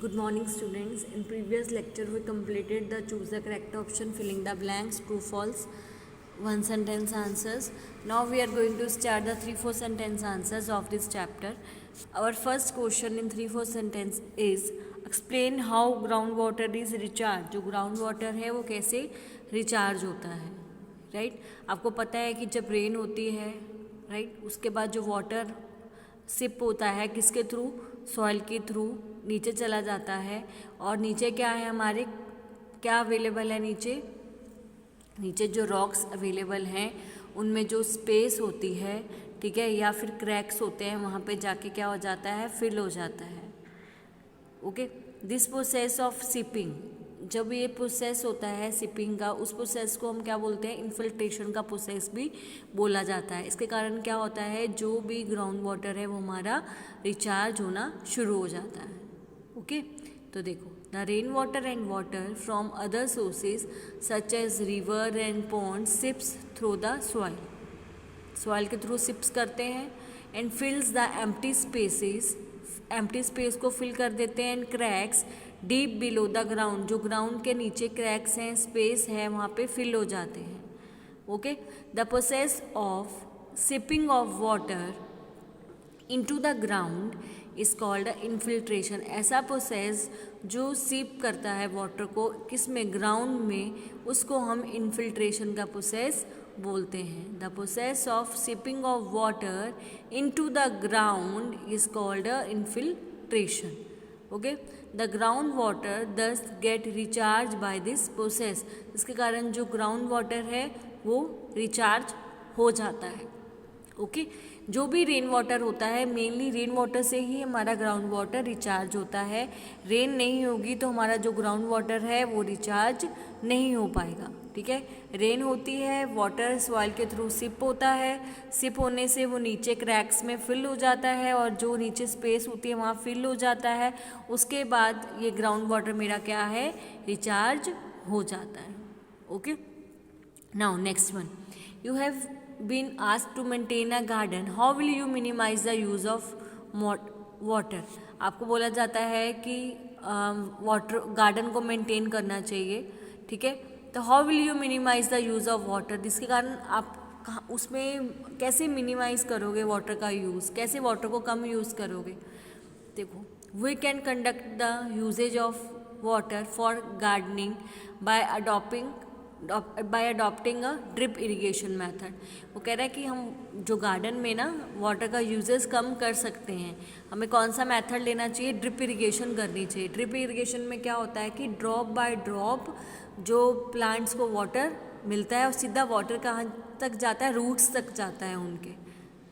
Good morning, students. In previous lecture, we completed the choose the correct option, filling the blanks, true, false, one sentence answers. Now we are going to start the 3-4 sentence answers of this chapter. Our first question in 3-4 sentence is explain how groundwater is recharged. जो groundwater है वो कैसे recharge होता है, right? आपको पता है कि जब rain होती है, right, उसके बाद जो water सिप होता है किसके थ्रू, सॉइल के थ्रू नीचे चला जाता है। और नीचे क्या है, हमारे क्या अवेलेबल है, नीचे जो रॉक्स अवेलेबल हैं उनमें जो स्पेस होती है, ठीक है, या फिर क्रैक्स होते हैं, वहाँ पे जाके क्या हो जाता है, फिल हो जाता है। Okay, this process of sipping, जब ये प्रोसेस होता है सिपिंग का, उस प्रोसेस को हम क्या बोलते हैं, इन्फिल्ट्रेशन का प्रोसेस भी बोला जाता है। इसके कारण क्या होता है, जो भी ग्राउंड वाटर है वो हमारा रिचार्ज होना शुरू हो जाता है। ओके, तो देखो, the rain water and water from other sources such as river and pond seeps through the soil के थ्रू सिप्स करते हैं and fills the empty spaces, empty space को फिल कर देते हैं, and cracks deep below the ground, जो ground के नीचे क्रैक्स हैं, स्पेस है, वहाँ पे फिल हो जाते हैं। Okay, the process of seeping of water into the ground is called infiltration. ऐसा प्रोसेस जो सिप करता है वाटर को किस में, ग्राउंड में, उसको हम इन्फिल्ट्रेशन का प्रोसेस बोलते हैं। The process of seeping of water into the ground is called infiltration. Okay, the ground water does get recharge by this process, इसके कारण जो ग्राउंड वाटर है वो रिचार्ज हो जाता है। ओके, जो भी रेन वाटर होता है, मेनली रेन वाटर से ही हमारा ग्राउंड वाटर रिचार्ज होता है। रेन नहीं होगी तो हमारा जो ग्राउंड वाटर है वो रिचार्ज नहीं हो पाएगा। ठीक है, रेन होती है, वाटर सॉइल के थ्रू सिप होता है, सिप होने से वो नीचे क्रैक्स में फिल हो जाता है और जो नीचे स्पेस होती है वहाँ फिल हो जाता है। उसके बाद ये ग्राउंड वाटर मेरा क्या है, रिचार्ज हो जाता है। Okay, now next one, you have been asked to maintain a garden, how will you minimize the use of water? आपको बोला जाता है कि वाटर गार्डन को मेंटेन करना चाहिए, ठीक है, तो how will you minimise the use of water, जिसके कारण आप उसमें कैसे मिनिमाइज करोगे वाटर का यूज़, कैसे वाटर को कम यूज़ करोगे। देखो, we can conduct the usages of water for gardening by adopting a drip irrigation method. वो कह रहा है कि हम जो गार्डन में ना वाटर का यूजेस कम कर सकते हैं, हमें कौन सा मेथड लेना चाहिए, ड्रिप इरिगेशन करनी चाहिए। ड्रिप इरिगेशन में क्या होता है कि ड्रॉप बाय ड्रॉप जो प्लांट्स को वाटर मिलता है और सीधा वाटर कहाँ तक जाता है, रूट्स तक जाता है उनके,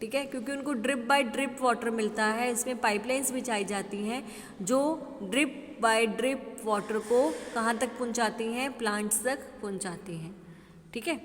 ठीक है, क्योंकि उनको ड्रिप बाय ड्रिप वाटर मिलता है। इसमें पाइपलाइंस बिछाई जाती हैं जो ड्रिप बाय ड्रिप वाटर को कहाँ तक पहुँचाती हैं, प्लांट्स तक पहुँचाती हैं। ठीक है,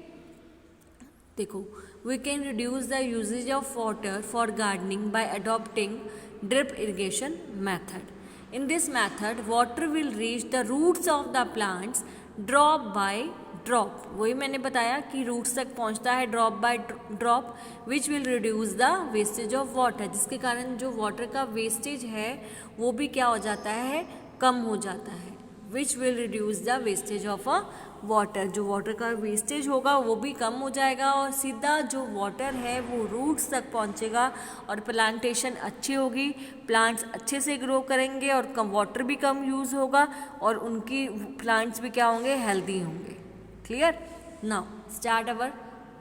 देखो, we can reduce the usages of water for gardening by adopting drip irrigation method. In this method water will reach the roots of the plants drop by drop, वही मैंने बताया कि रूट्स तक पहुंचता है drop by drop, which will reduce the wastage of water, जिसके कारण जो वाटर का वेस्टेज है वो भी क्या हो जाता है, कम हो जाता है। विच will reduce the wastage of a water, जो वाटर का वेस्टेज होगा वो भी कम हो जाएगा और सीधा जो वाटर है वो रूट्स तक पहुंचेगा और प्लांटेशन अच्छी होगी, प्लांट्स अच्छे से ग्रो करेंगे और कम वाटर भी कम यूज़ होगा और उनकी प्लांट्स भी क्या होंगे, हेल्दी होंगे। Clear? Now start our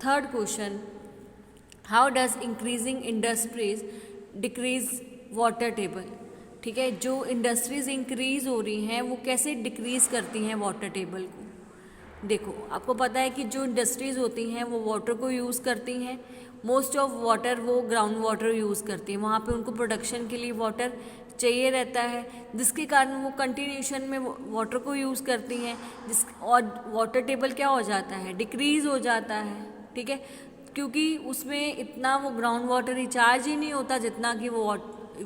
third question. How does increasing industries decrease water table? ठीक है, जो इंडस्ट्रीज इंक्रीज हो रही हैं वो कैसे डिक्रीज करती हैं वाटर टेबल को। देखो, आपको पता है कि जो इंडस्ट्रीज होती हैं वो वाटर को यूज़ करती हैं, मोस्ट ऑफ वाटर वो ग्राउंड वाटर यूज़ करती हैं, वहाँ पे उनको प्रोडक्शन के लिए वाटर चाहिए रहता है, जिसके कारण वो कंटिन्यूशन में वाटर को यूज़ करती हैं, और वाटर टेबल क्या हो जाता है, डिक्रीज़ हो जाता है। ठीक है, क्योंकि उसमें इतना वो ग्राउंड वाटर रिचार्ज ही नहीं होता जितना कि वो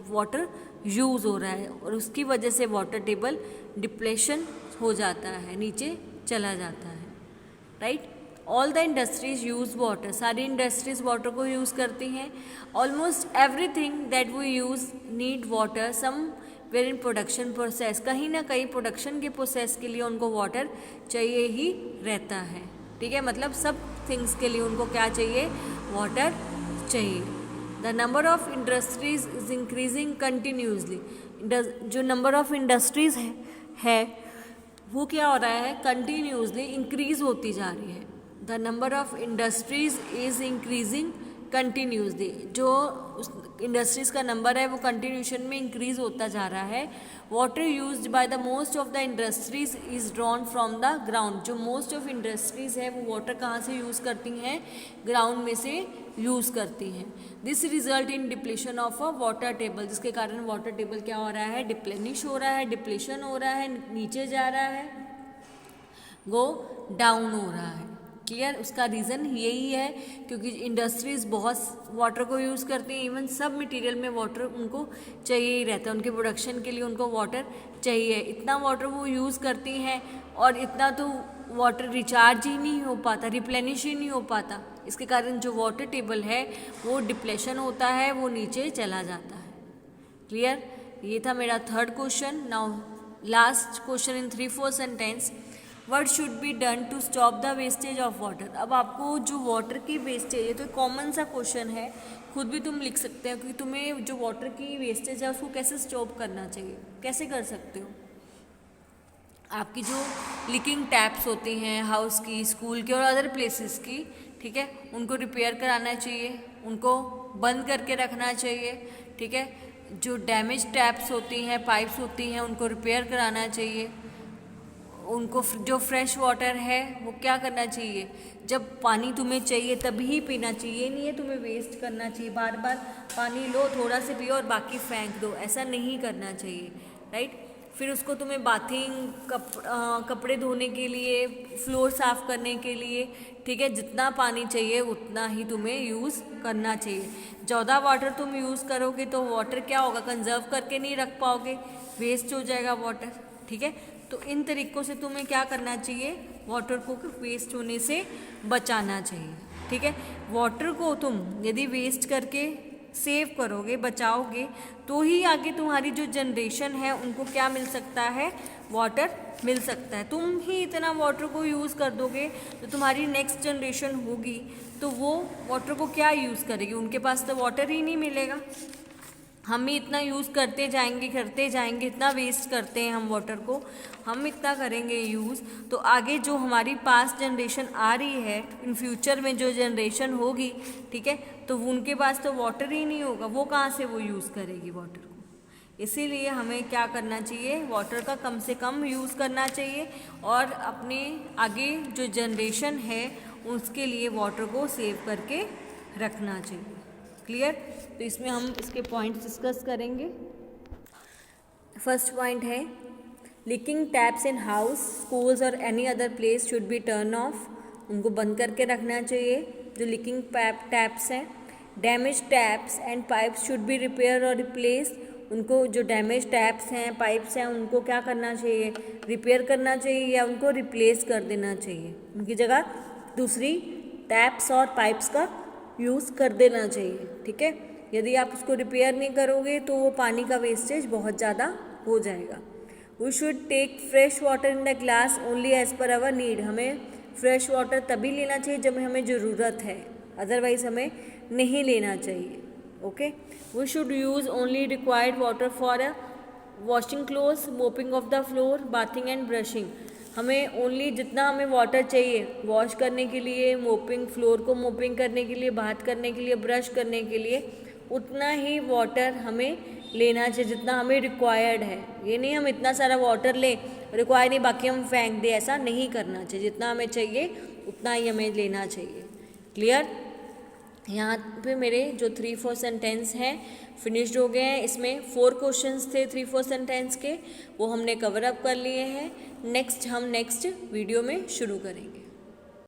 वाटर यूज़ हो रहा है और उसकी वजह से वाटर टेबल डिप्लेशन हो जाता है, नीचे चला जाता है। Right, all the industries use water, सारी इंडस्ट्रीज वाटर को यूज़ करती हैं। Almost everything that we use need water, somewhere in production process, कहीं ना कहीं प्रोडक्शन के प्रोसेस के लिए उनको वाटर चाहिए ही रहता है, ठीक है। मतलब सब थिंग्स के लिए उनको क्या चाहिए, वाटर चाहिए। The number of industries is increasing continuously, जो नंबर ऑफ इंडस्ट्रीज है वो क्या हो रहा है, कंटिन्यूसली इंक्रीज होती जा रही है। The number of industries is increasing continuously, जो इंडस्ट्रीज का नंबर है वो कंटिन्यूशन में इंक्रीज होता जा रहा है। Water used by the most of the industries is drawn from the ground, जो मोस्ट ऑफ इंडस्ट्रीज है वो वाटर कहाँ से यूज़ करती हैं, ग्राउंड में से यूज़ करती हैं। This result in depletion of a water table, जिसके कारण वाटर टेबल क्या हो रहा है, डिप्लेनिश हो रहा है, डिप्लेशन हो रहा है, नीचे जा रहा है, गो डाउन हो रहा है। क्लियर, उसका रीज़न यही है क्योंकि इंडस्ट्रीज़ बहुत वाटर को यूज़ करती हैं, इवन सब मटेरियल में वाटर उनको चाहिए ही रहता है, उनके प्रोडक्शन के लिए उनको वाटर चाहिए। इतना वाटर वो यूज़ करती हैं और इतना तो वाटर रिचार्ज ही नहीं हो पाता, रिप्लेनिश ही नहीं हो पाता, इसके कारण जो वाटर टेबल है वो डिप्लेशन होता है, वो नीचे चला जाता है। क्लियर, ये था मेरा third question. Now last question in 3-4 sentence, what should be done to stop the wastage of water. अब आपको जो वाटर की वेस्टेज है, तो कॉमन सा क्वेश्चन है, खुद भी तुम लिख सकते हो कि तुम्हें जो वाटर की वेस्टेज है उसको कैसे स्टॉप करना चाहिए, कैसे कर सकते हो। आपकी जो लीकिंग टैप्स होती हैं हाउस की, स्कूल की और अदर प्लेसेस की, ठीक है, उनको रिपेयर कराना चाहिए, उनको बंद करके रखना चाहिए, ठीक है। जो डैमेज टैप्स होती हैं, पाइप्स होती हैं, उनको रिपेयर कराना चाहिए। उनको जो फ्रेश वाटर है वो क्या करना चाहिए, जब पानी तुम्हें चाहिए तभी पीना चाहिए, नहीं है तुम्हें वेस्ट करना चाहिए, बार बार पानी लो, थोड़ा से पियो और बाकी फेंक दो, ऐसा नहीं करना चाहिए, राइट। फिर उसको तुम्हें बाथिंग कपड़े धोने के लिए, फ्लोर साफ़ करने के लिए, ठीक है, जितना पानी चाहिए उतना ही तुम्हें यूज़ करना चाहिए। ज़्यादा वाटर तुम यूज़ करोगे तो वाटर क्या होगा, कंजर्व करके नहीं रख पाओगे, वेस्ट हो जाएगा वाटर, ठीक है। तो इन तरीक़ों से तुम्हें क्या करना चाहिए, वाटर को वेस्ट होने से बचाना चाहिए, ठीक है। वाटर को तुम यदि वेस्ट करके सेव करोगे, बचाओगे, तो ही आगे तुम्हारी जो जनरेशन है उनको क्या मिल सकता है, वाटर मिल सकता है। तुम ही इतना वाटर को यूज़ कर दोगे तो तुम्हारी नेक्स्ट जनरेशन होगी तो वो वाटर को क्या यूज़ करेगी, उनके पास तो वाटर ही नहीं मिलेगा। हम ही इतना यूज़ करते जाएंगे, इतना वेस्ट करते हैं हम वाटर को, हम इतना करेंगे यूज़, तो आगे जो हमारी पास्ट जनरेशन आ रही है, इन फ्यूचर में जो जनरेशन होगी, ठीक है, तो उनके पास तो वाटर ही नहीं होगा, वो कहाँ से वो यूज़ करेगी वाटर को। इसीलिए हमें क्या करना चाहिए, वाटर का कम से कम यूज़ करना चाहिए और अपने आगे जो जनरेशन है उसके लिए वाटर को सेव करके रखना चाहिए। क्लियर, तो इसमें हम इसके पॉइंट्स डिस्कस करेंगे। फर्स्ट पॉइंट है, leaking taps in house, schools और any other place should be turn off, उनको बंद करके रखना चाहिए जो लीकिंग टैप्स हैं। Damage taps and pipes should be repair और रिप्लेस, उनको जो डैमेज टैप्स हैं, पाइप्स हैं, उनको क्या करना चाहिए, रिपेयर करना चाहिए या उनको रिप्लेस कर देना चाहिए, उनकी जगह दूसरी टैप्स और पाइप्स का यूज़ कर देना चाहिए, ठीक है। यदि आप उसको रिपेयर नहीं करोगे तो वो पानी का वेस्टेज बहुत ज़्यादा हो जाएगा। We should take fresh water in the glass only as per our need, हमें फ्रेश वाटर तभी लेना चाहिए जब हमें ज़रूरत है, अदरवाइज़ हमें नहीं लेना चाहिए। Okay, we should use only required water for washing clothes, mopping of the floor, bathing and brushing, हमें ओनली जितना हमें वाटर चाहिए वॉश करने के लिए, मोपिंग, फ्लोर को मोपिंग करने के लिए, बाथ करने के लिए, ब्रश करने के लिए, उतना ही वाटर हमें लेना चाहिए जितना हमें रिक्वायर्ड है। ये नहीं हम इतना सारा वाटर लें, रिक्वायर्ड नहीं बाकी हम फेंक दें, ऐसा नहीं करना चाहिए, जितना हमें चाहिए उतना ही हमें लेना चाहिए। क्लियर, यहाँ पे मेरे जो 3-4 सेंटेंस हैं फिनिश्ड हो गए हैं। इसमें 4 क्वेश्चंस थे 3-4 सेंटेंस के, वो हमने कवर अप कर लिए हैं। नेक्स्ट हम नेक्स्ट वीडियो में शुरू करेंगे।